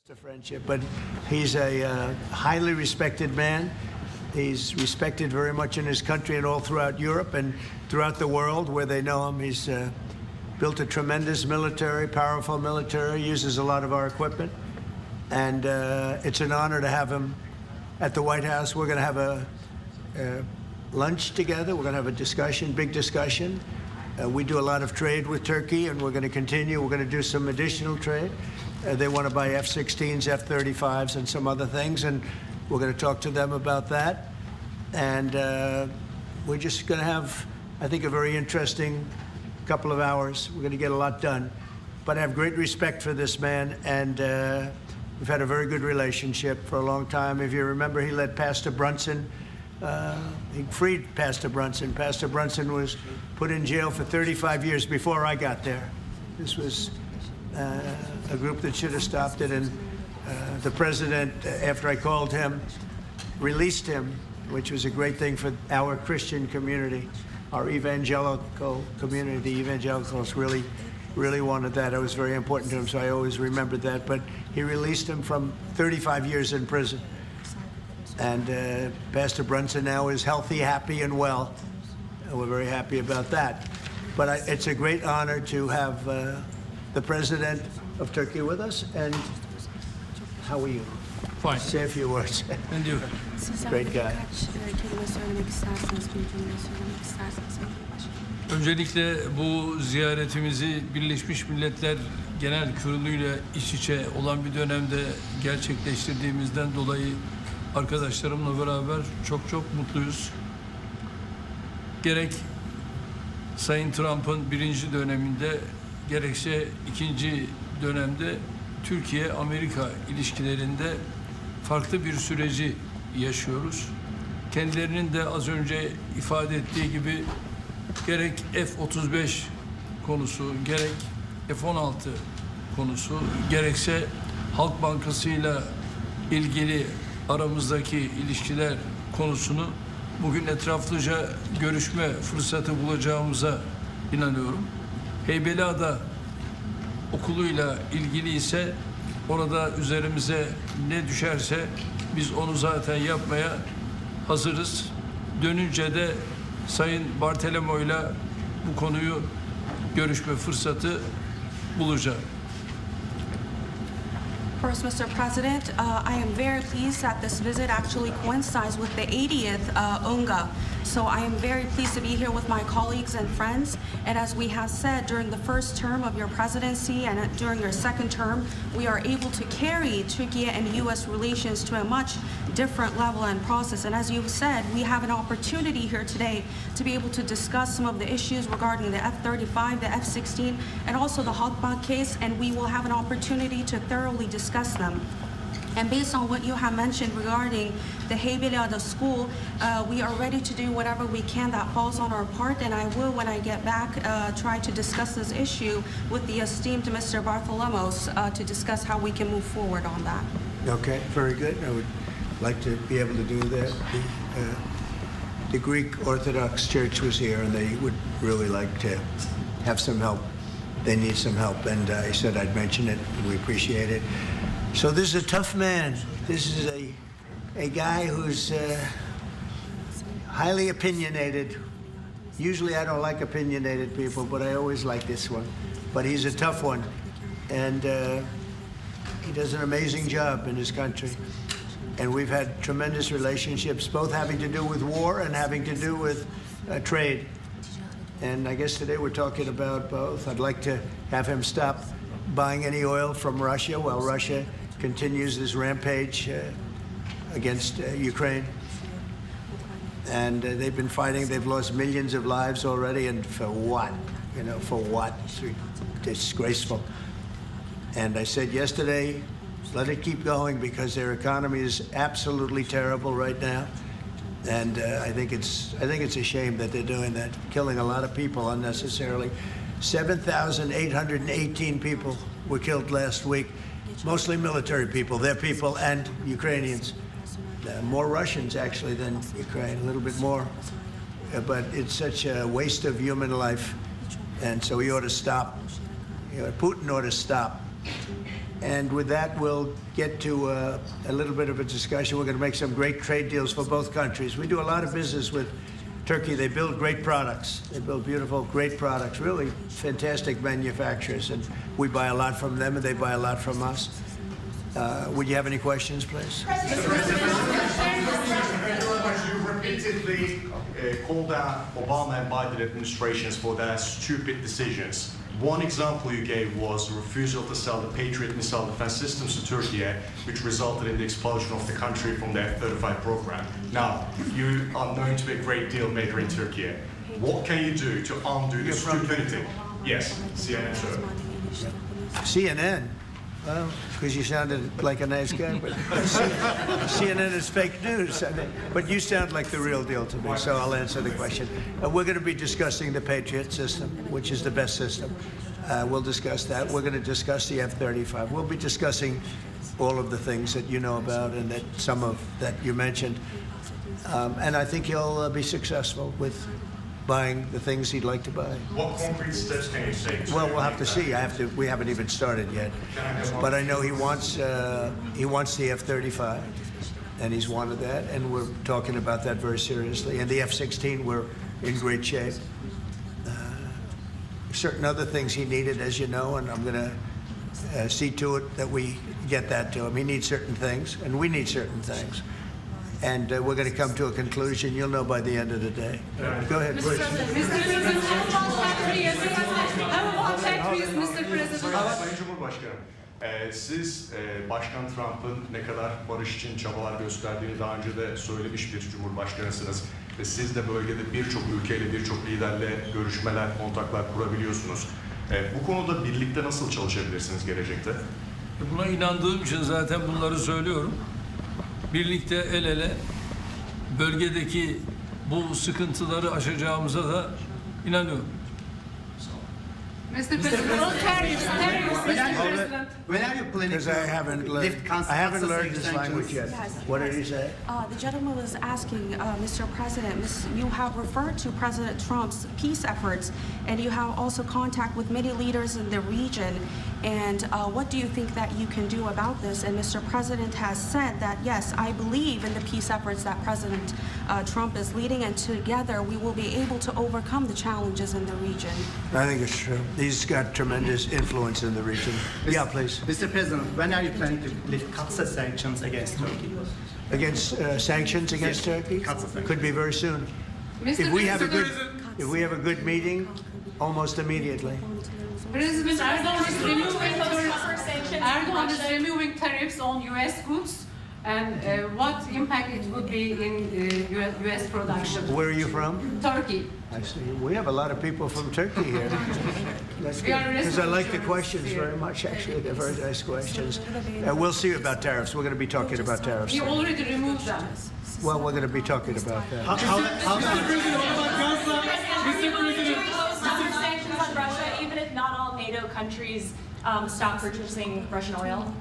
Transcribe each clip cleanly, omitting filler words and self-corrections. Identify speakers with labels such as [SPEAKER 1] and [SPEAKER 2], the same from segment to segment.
[SPEAKER 1] The friendship, but he's a highly respected man. He's respected very much in his country and all throughout Europe and throughout the world where they know him. He's built a tremendous military, powerful military, uses a lot of our equipment. And it's an honor to have him at the White House. We're going to have a lunch together. We're going to have a discussion, big discussion. We do a lot of trade with Turkey, and we're going to continue. We're going to do some additional trade. They want to buy F-16s, F-35s, and some other things, and we're going to talk to them about that. And we're just going to have, I think, a very interesting couple of hours. We're going to get a lot done. But I have great respect for this man, and we've had a very good relationship for a long time. If you remember, he led Pastor Brunson. He freed Pastor Brunson. Pastor Brunson was put in jail for 35 years before I got there. This was a group that should have stopped it, and the president, after I called him, released him, which was a great thing for our Christian community, our evangelical community. The evangelicals really wanted that. It was very important to him, so I always remembered that. But he released him from 35 years in prison. And Pastor Brunson now is healthy, happy, and well. And we're very happy about that. But it's a great honor to have the President of Turkey with us. And how are you?
[SPEAKER 2] Fine.
[SPEAKER 1] Say a few words.
[SPEAKER 2] And you?
[SPEAKER 1] Great guy.
[SPEAKER 2] Öncelikle bu ziyaretimizi Birleşmiş Milletler Genel Kurulu'yla iç içe olan bir dönemde gerçekleştirdiğimizden dolayı arkadaşlarımla beraber çok mutluyuz. Gerek Sayın Trump'ın birinci döneminde gerekse ikinci dönemde Türkiye-Amerika ilişkilerinde farklı bir süreci yaşıyoruz. Kendilerinin de az önce ifade ettiği gibi gerek F-35 konusu, gerek F-16 konusu, gerekse Halk Bankası'yla ilgili aramızdaki ilişkiler konusunu bugün etraflıca görüşme fırsatı bulacağımıza inanıyorum. Heybeliada okuluyla ilgili ise orada üzerimize ne düşerse biz onu zaten yapmaya hazırız. Dönünce de Sayın Bartolomeo'yla bu konuyu görüşme fırsatı bulacağım.
[SPEAKER 3] First, Mr. President, I am very pleased that this visit actually coincides with the 80th UNGA. So I am very pleased to be here with my colleagues and friends. And as we have said, during the first term of your presidency and during your second term, we are able to carry Turkey and U.S. relations to a much different level and process. And as you've said, we have an opportunity here today to be able to discuss some of the issues regarding the F-35, the F-16, and also the Halkbank case, and we will have an opportunity to thoroughly discuss them. And based on what you have mentioned regarding the Heybeliada school, we are ready to do whatever we can that falls on our part, and I will, when I get back, try to discuss this issue with the esteemed Mr. Bartholomos to discuss how we can move forward on that.
[SPEAKER 1] Okay, very good. I would like to be able to do that. The Greek Orthodox Church was here, and they would really like to have some help. They need some help, and I said I'd mention it, and we appreciate it. So this is a tough man. This is a guy who's highly opinionated. Usually I don't like opinionated people, but I always like this one. But he's a tough one, and he does an amazing job in his country. And we've had tremendous relationships, both having to do with war and having to do with trade. And I guess today we're talking about both. I'd like to have him stop buying any oil from Russia while Russia continues this rampage against Ukraine. And they've been fighting. They've lost millions of lives already. And for what? You know, for what? It's disgraceful. And I said yesterday, let it keep going because their economy is absolutely terrible right now. And I think it's a shame that they're doing that, killing a lot of people unnecessarily. 7,818 people were killed last week, mostly military people, their people, and Ukrainians. More Russians, actually, than Ukraine, a little bit more. But it's such a waste of human life, and so he ought to stop. Putin ought to stop. And with that, we'll get to a little bit of a discussion. We're going to make some great trade deals for both countries. We do a lot of business with Turkey. They build great products. They build beautiful, great products, really fantastic manufacturers. And we buy a lot from them, and they buy a lot from us. Would you have any questions, please?
[SPEAKER 4] Thank you very much. You repeatedly called out Obama and Biden administrations for their stupid decisions. One example you gave was a refusal to sell the Patriot missile defense systems to Turkey, which resulted in the expulsion of the country from the F-35 program. Now, you are known to be a great deal maker in Turkey. What can you do to undo this stupidity? Yes, CNN, sir.
[SPEAKER 1] CNN? Well, because you sounded like a nice guy, but CNN is fake news. But you sound like the real deal to me, so I'll answer the question. We're going to be discussing the Patriot system, which is the best system. We'll discuss that. We're going to discuss the F-35. We'll be discussing all of the things that you know about and that some of that you mentioned. And I think he'll be successful with buying the things he'd like to buy.
[SPEAKER 4] What concrete steps can you take?
[SPEAKER 1] Well, we'll have to see. We haven't even started yet. But I know he wants the F-35, and he's wanted that, and we're talking about that very seriously. And the F-16, we're in great shape. Certain other things he needed, as you know, and I'm going to see to it that we get that to him. He needs certain things, and we need certain things. And we're going to come to a conclusion. You'll know by the end of the day. Go ahead, please.
[SPEAKER 4] Sayın Cumhurbaşkanım, siz Başkan Trump'ın ne kadar barış için çabalar gösterdiğini daha önce de söylemiş bir cumhurbaşkanısınız. Siz de bölgede birçok ülkeyle, birçok liderle görüşmeler, kontaklar kurabiliyorsunuz. Bu konuda birlikte nasıl çalışabilirsiniz gelecekte?
[SPEAKER 2] Buna inandığım için zaten bunları söylüyorum. Birlikte el ele bölgedeki bu sıkıntıları aşacağımıza da inanıyorum.
[SPEAKER 5] Mr. President, tariffs,
[SPEAKER 6] when are you planning
[SPEAKER 1] Because I haven't learned this language yet.
[SPEAKER 3] Yes.
[SPEAKER 1] What did he say?
[SPEAKER 3] The gentleman was asking, Mr. President, you have referred to President Trump's peace efforts, and you have also contact with many leaders in the region. And what do you think that you can do about this? And Mr. President has said that, yes, I believe in the peace efforts that President Trump is leading, and together we will be able to overcome the challenges in the region.
[SPEAKER 1] I think it's true. He's got tremendous influence in the region. Yeah, please.
[SPEAKER 6] Mr. President, when are you planning to lift CAATSA sanctions against Turkey?
[SPEAKER 1] Against sanctions against Turkey? Could be very soon. If we have a good meeting, almost immediately.
[SPEAKER 5] President Erdoğan is removing tariffs on U.S. goods, and what impact it would be in U.S. production?
[SPEAKER 1] Where are you from?
[SPEAKER 5] Turkey.
[SPEAKER 1] I see. We have a lot of people from Turkey here. That's good. Because I like the questions very much, actually. They're very nice questions. We'll see about tariffs. We're going to be talking about tariffs.
[SPEAKER 5] You already removed them.
[SPEAKER 1] Well, we're going to be talking about that.
[SPEAKER 7] Sanctions on Russia, even if not all NATO countries stop purchasing Russian oil?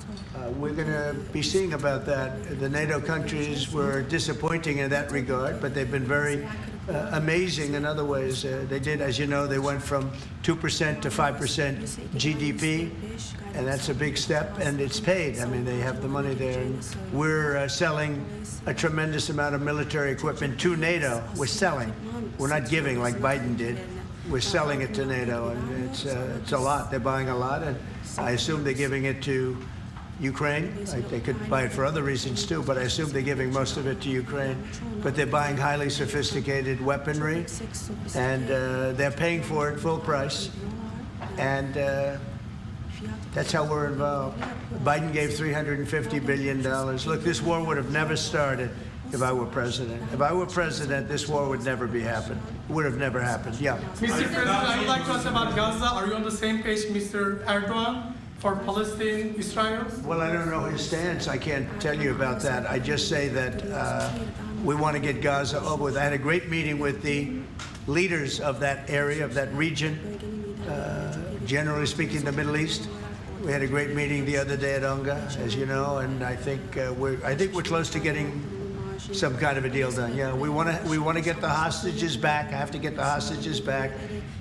[SPEAKER 1] We're going to be seeing about that. The NATO countries were disappointing in that regard, but they've been very amazing in other ways. They did, as you know, they went from 2% to 5% GDP, and that's a big step, and it's paid. I mean, they have the money there. And we're selling a tremendous amount of military equipment to NATO. We're selling. We're not giving like Biden did. We're selling it to NATO, and it's a lot. They're buying a lot, and I assume they're giving it to Ukraine. They could buy it for other reasons too, but I assume they're giving most of it to Ukraine. But they're buying highly sophisticated weaponry, and they're paying for it full price. And that's how we're involved. Biden gave $350 billion. Look, this war would have never started if I were president. If I were president, this war would never be happened. It would have never happened. Yeah.
[SPEAKER 8] Mr. President, I would like to ask about Gaza. Are you on the same page, Mr. Erdoğan, for Palestine, Israel?
[SPEAKER 1] Well, I don't know his stance. I can't tell you about that. I just say that we want to get Gaza over with. I had a great meeting with the leaders of that area, of that region, generally speaking, the Middle East. We had a great meeting the other day at UNGA, as you know, and I think we're close to getting some kind of a deal done. Yeah, we want to get the hostages back. I have to get the hostages back.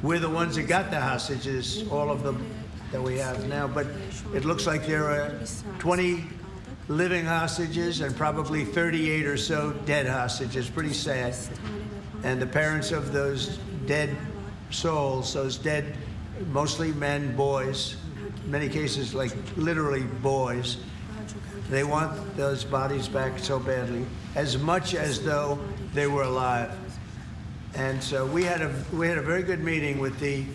[SPEAKER 1] We're the ones that got the hostages, all of them. that we have now. But it looks like there are 20 living hostages and probably 38 or so dead hostages. Pretty sad. And the parents of those dead souls, those dead, mostly men, boys, in many cases like literally boys, they want those bodies back so badly, as much as though they were alive. And so we had a very good meeting with the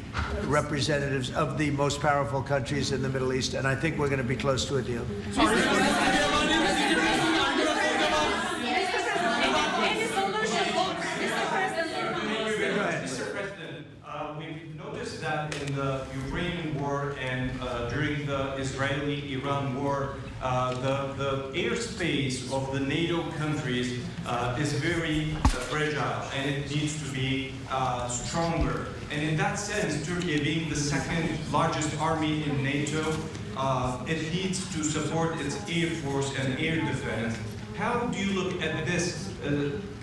[SPEAKER 1] representatives of the most powerful countries in the Middle East, and I think we're going to be close to a deal.
[SPEAKER 9] Mr. President, we've noticed that in the Ukrainian war and during the Israeli-Iran war, the airspace of the NATO countries is very fragile, and it needs to be stronger. And in that sense, Turkey being the second largest army in NATO, it needs to support its air force and air defense. How do you look at this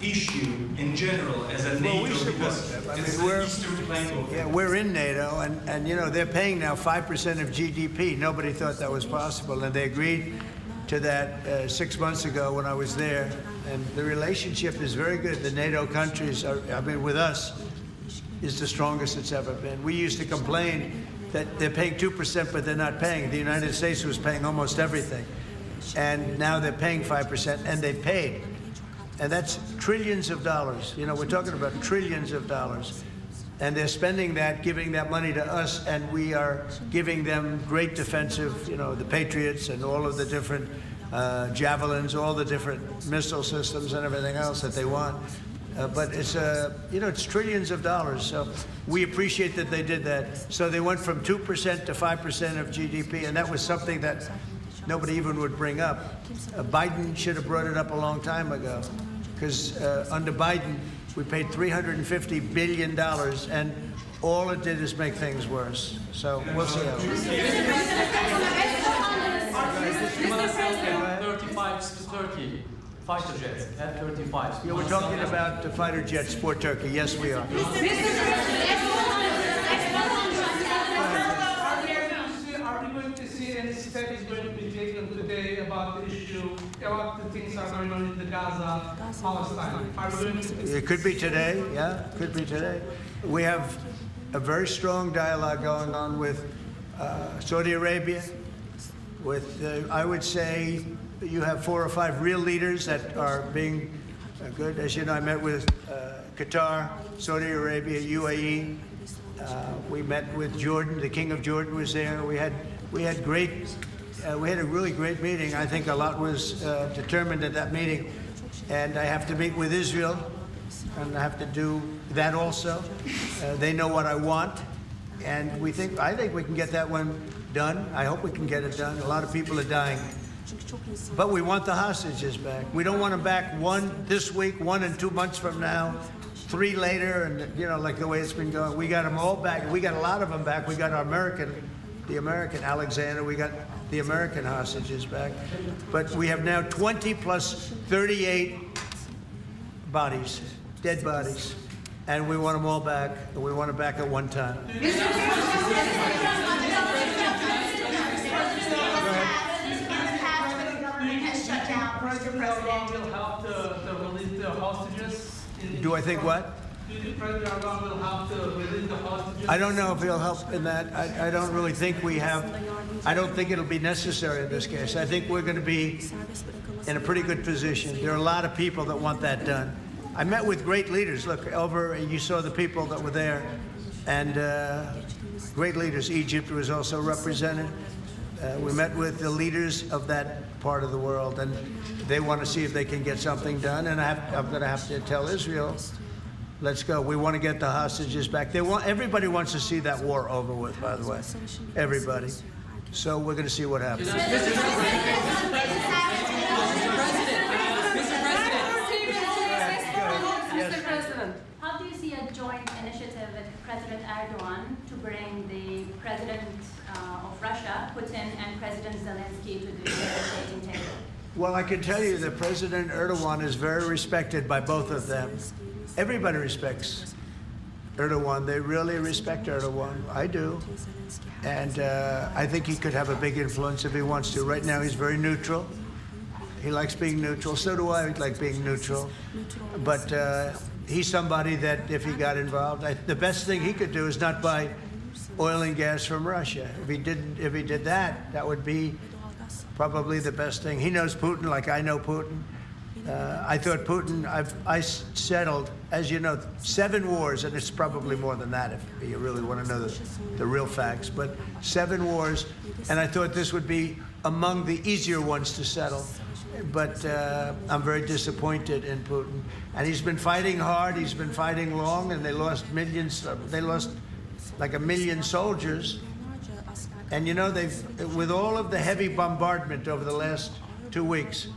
[SPEAKER 9] issue in general as a NATO? Because it's the eastern flank of
[SPEAKER 1] Yeah, we're in NATO, and you know, they're paying now 5% of GDP. Nobody thought that was possible, and they agreed to that 6 months ago when I was there. And the relationship is very good. The NATO countries are, I mean, with us, is the strongest it's ever been. We used to complain that they're paying 2%, but they're not paying. The United States was paying almost everything. And now they're paying 5%, and they've paid. And that's trillions of dollars. You know, we're talking about trillions of dollars. And they're spending that, giving that money to us, and we are giving them great defensive, you know, the Patriots and all of the different javelins, all the different missile systems and everything else that they want. But it's, you know, it's trillions of dollars. So we appreciate that they did that. So they went from 2% to 5% of GDP, and that was something that nobody even would bring up. Biden should have brought it up a long time ago, because under Biden, we paid $350 billion, and all it did is make things worse. So we'll see how it goes.
[SPEAKER 10] 35s to Turkey, fighter jets, F-35s.
[SPEAKER 1] Yeah, we're talking about the fighter jets for Turkey. Yes, we are.
[SPEAKER 8] Are we going to see any steps going to be taken today about the issue, about the things that are going on in the Gaza, Palestine? Are we going to
[SPEAKER 1] It could be today. Yeah, it could be today. We have a very strong dialogue going on with Saudi Arabia. With, I would say, you have 4 or 5 real leaders that are being good. As you know, I met with Qatar, Saudi Arabia, UAE. We met with Jordan. The King of Jordan was there. We had a really great meeting. I think a lot was determined at that meeting. And I have to meet with Israel, and I have to do that also. They know what I want, and I think we can get that one done. I hope we can get it done. A lot of people are dying. But we want the hostages back. We don't want them back, 1 this week, 1 in 2 months from now, 3 later, and you know, like the way it's been going. We got them all back. We got a lot of them back. We got the American Alexander. We got the American hostages back. But we have now 20 plus 38 bodies, dead bodies, and we want them all back. And we want them back at one time.
[SPEAKER 8] President Erdoğan will help to release the hostages?
[SPEAKER 1] Do I think what?
[SPEAKER 8] Do you think President Erdoğan will help to release the hostages?
[SPEAKER 1] I don't know if he'll help in that. I don't really think we have. I don't think it'll be necessary in this case. I think we're going to be in a pretty good position. There are a lot of people that want that done. I met with great leaders. Look, you saw the people that were there, and great leaders. Egypt was also represented. We met with the leaders of that part of the world, and they want to see if they can get something done. And I'm going to have to tell Israel, let's go. We want to get the hostages back. Everybody wants to see that war over with, by the way. Everybody. So we're going to see what happens.
[SPEAKER 10] Mr.
[SPEAKER 5] President.
[SPEAKER 11] How do you see a joint initiative with President Erdoğan to bring the President of Russia, Putin, and President Zelensky to the negotiating table?
[SPEAKER 1] Well, I can tell you that President Erdoğan is very respected by both of them. Everybody respects Erdoğan. They really respect Erdoğan. I do. And I think he could have a big influence if he wants to. Right now, he's very neutral. He likes being neutral. So do I like being neutral. But he's somebody that if he got involved, the best thing he could do is not buy oil and gas from Russia. If he did that, that would be probably the best thing. He knows Putin like I know Putin. I thought Putin, I settled, as you know, 7 wars, and it's probably more than that if you really want to know the real facts, but 7 wars, and I thought this would be among the easier ones to settle. But I'm very disappointed in Putin. And he's been fighting hard, he's been fighting long, and they lost millions, they lost like 1 million soldiers. And you know, with all of the heavy bombardment over the last 2 weeks,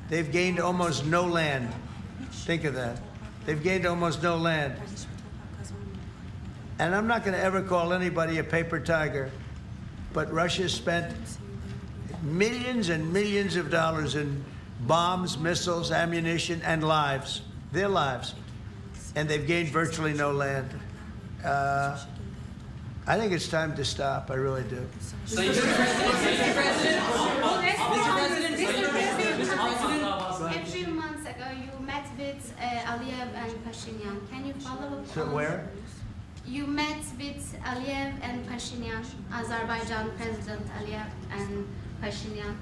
[SPEAKER 1] they've gained almost no land. Think of that. They've gained almost no land. And I'm not going to ever call anybody a paper tiger, but Russia spent millions and millions of dollars in bombs, missiles, ammunition, and lives, their lives. And they've gained virtually no land. I think it's time to stop. I really do.
[SPEAKER 12] Mr. President,
[SPEAKER 13] a few months ago, you met with Aliyev and Pashinyan. Can you follow up?
[SPEAKER 1] So where?
[SPEAKER 13] You met with Aliyev and Pashinyan, Azerbaijan President Aliyev and Pashinyan.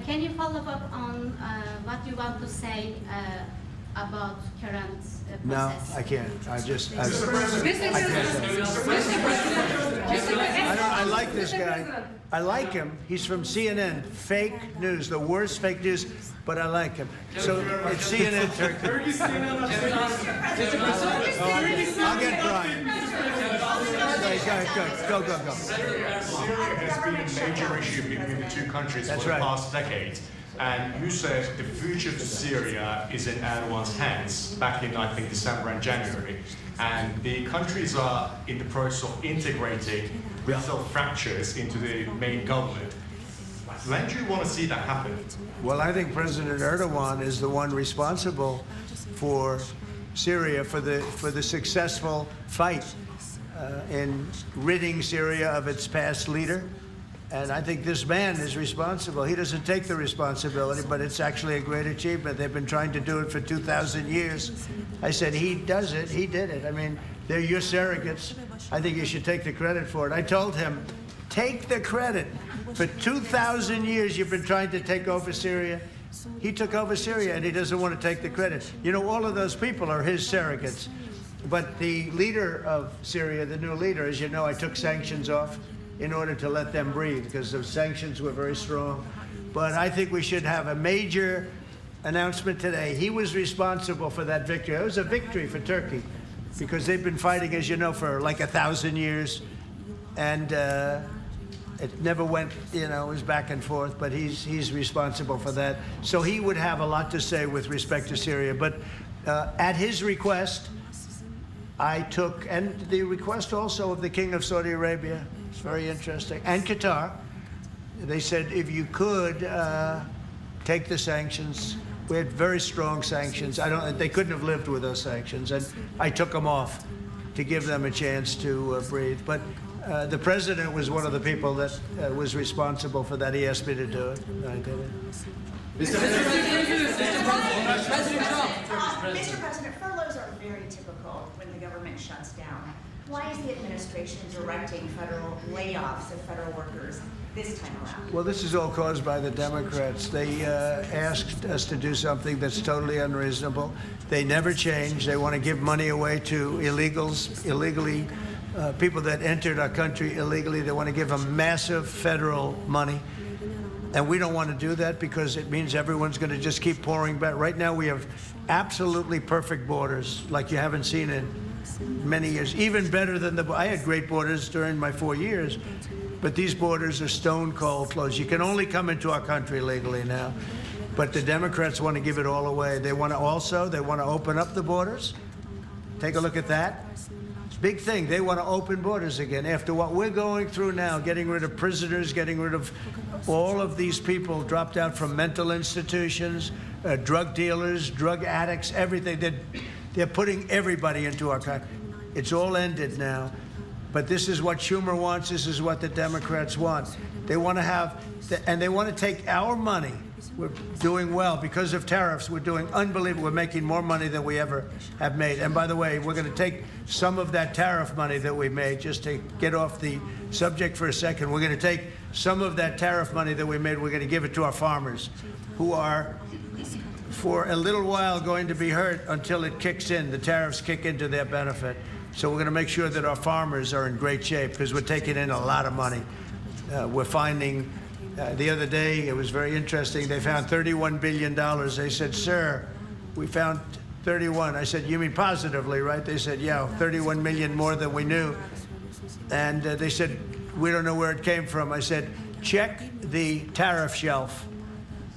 [SPEAKER 13] Can you follow up on what you want to say about current process?
[SPEAKER 1] No, I can't. I like this guy. I like him. He's from CNN. Fake news, the worst fake news, but I like him. So it's CNN Turkey. I'll get Brian. Go.
[SPEAKER 4] Syria has been a major issue between the 2 countries for the past decade. And you said the future to Syria is in Erdogan's hands back in, I think, December and January. And the countries are in the process of integrating regional fractures into the main government. When do you want to see that happen?
[SPEAKER 1] Well, I think President Erdogan is the one responsible for Syria, for the successful fight in ridding Syria of its past leader. And I think this man is responsible. He doesn't take the responsibility, but it's actually a great achievement. They've been trying to do it for 2,000 years. I said, he does it, he did it. I mean, they're your surrogates. I think you should take the credit for it. I told him, take the credit. For 2,000 years, you've been trying to take over Syria. He took over Syria, and he doesn't want to take the credit. You know, all of those people are his surrogates. But the leader of Syria, the new leader, as you know, I took sanctions off in order to let them breathe, because the sanctions were very strong. But I think we should have a major announcement today. He was responsible for that victory. It was a victory for Turkey, because they've been fighting, as you know, for like 1,000 years. And it never went, you know, it was back and forth, but he's responsible for that. So he would have a lot to say with respect to Syria. But at his request, I took, and the request also of the King of Saudi Arabia, it's very interesting, and Qatar. They said, if you could take the sanctions. We had very strong sanctions. They couldn't have lived with those sanctions, and I took them off to give them a chance to breathe. But the president was one of the people that was responsible for that. He asked me to do it, and I did it.
[SPEAKER 12] Mr.
[SPEAKER 14] President, furloughs are very typical when the government shuts down. Why is the administration directing federal layoffs of federal workers this time around?
[SPEAKER 1] Well, this is all caused by the Democrats. They asked us to do something that's totally unreasonable. They never change. They want to give money away to illegals, illegally, people that entered our country illegally. They want to give them massive federal money. And we don't want to do that because it means everyone's going to just keep pouring back. Right now, we have absolutely perfect borders like you haven't seen in many years. Even better than I had great borders during my 4 years, but these borders are stone cold closed. You can only come into our country legally now. But the Democrats want to give it all away. They want to open up the borders. Take a look at that. Big thing. They want to open borders again after what we're going through now, getting rid of prisoners, getting rid of all of these people dropped out from mental institutions, drug dealers, drug addicts, everything. They're putting everybody into our country. It's all ended now. But this is what Schumer wants. This is what the Democrats want. They want to have, and they want to take our money. We're doing well because of tariffs. We're doing unbelievable. We're making more money than we ever have made. And by the way, we're going to take some of that tariff money that we made, just to get off the subject for a second. We're going to take some of that tariff money that we made. We're going to give it to our farmers, who are, for a little while, going to be hurt until it kicks in. The tariffs kick into their benefit. So we're going to make sure that our farmers are in great shape, because we're taking in a lot of money. We're finding, the other day, it was very interesting, they found $31 billion. They said, sir, we found 31. I said, you mean positively, right? They said, yeah, 31 million more than we knew. And they said, we don't know where it came from. I said, check the tariff shelf.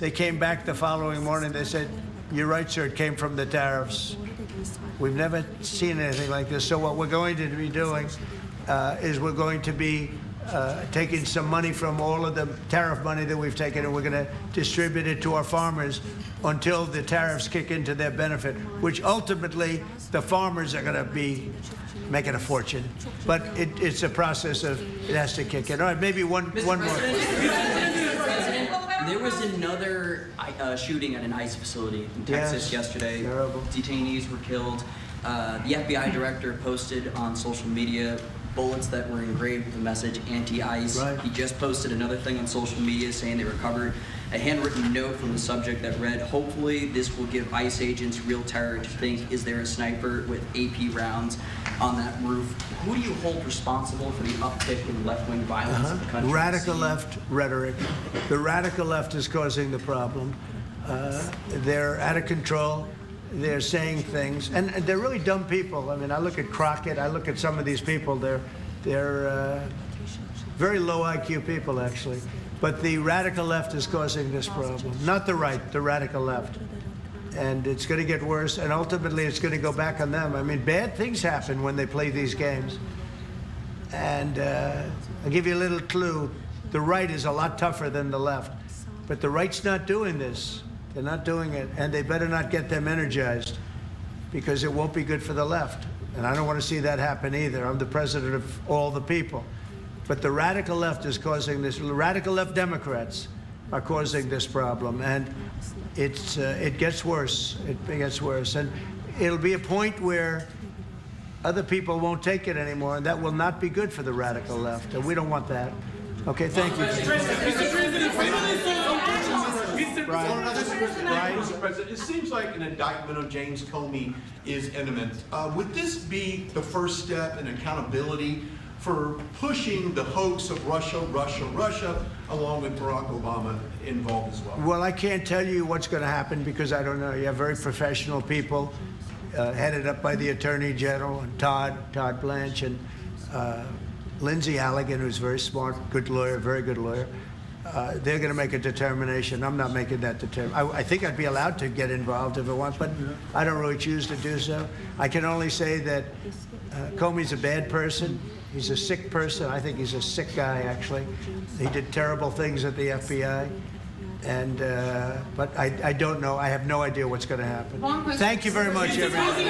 [SPEAKER 1] They came back the following morning. They said, you're right, sir, it came from the tariffs. We've never seen anything like this. So what we're going to be doing is we're going to be taking some money from all of the tariff money that we've taken, and we're going to distribute it to our farmers until the tariffs kick into their benefit, which ultimately the farmers are going to be making a fortune. But it's a process of, it has to kick in. All right, maybe one more.
[SPEAKER 12] There was another shooting at an ICE facility in Texas yesterday.
[SPEAKER 1] Terrible.
[SPEAKER 12] Detainees were killed. The FBI director posted on social media bullets that were engraved with the message anti-ICE.
[SPEAKER 1] Right.
[SPEAKER 12] He just posted another thing on social media saying they recovered a handwritten note from the subject that read, hopefully this will give ICE agents real terror to think, is there a sniper with AP rounds on that roof? Who do you hold responsible for the uptick in left-wing violence in the country?
[SPEAKER 1] Radical left rhetoric. The radical left is causing the problem. They're out of control. They're saying things, and they're really dumb people. I mean, I look at Crockett, I look at some of these people, they're very low IQ people, actually. But the radical left is causing this problem. Not the right, the radical left. And it's going to get worse, and ultimately it's going to go back on them. I mean, bad things happen when they play these games. And I'll give you a little clue. The right is a lot tougher than the left. But the right's not doing this. They're not doing it, and they better not get them energized, because it won't be good for the left. And I don't want to see that happen either. I'm the president of all the people. But the radical left is causing this. Radical left Democrats are causing this problem, and it gets worse. It gets worse, and it'll be a point where other people won't take it anymore, and that will not be good for the radical left, and we don't want that. Okay, thank you.
[SPEAKER 15] Mr. President, it seems like an indictment of James Comey is imminent. Would this be the first step in accountability for pushing the hoax of Russia, along with Barack Obama involved as well?
[SPEAKER 1] Well, I can't tell you what's going to happen, because I don't know. You have very professional people headed up by the Attorney General, and Todd Blanche, and Lindsay Halligan, who's very smart, good lawyer, very good lawyer. They're going to make a determination. I'm not making that determination. I think I'd be allowed to get involved if I want, but I don't really choose to do so. I can only say that Comey's a bad person. He's a sick person. I think he's a sick guy, actually. He did terrible things at the FBI. And but I don't know. I have no idea what's going to happen. Thank you very much, everybody.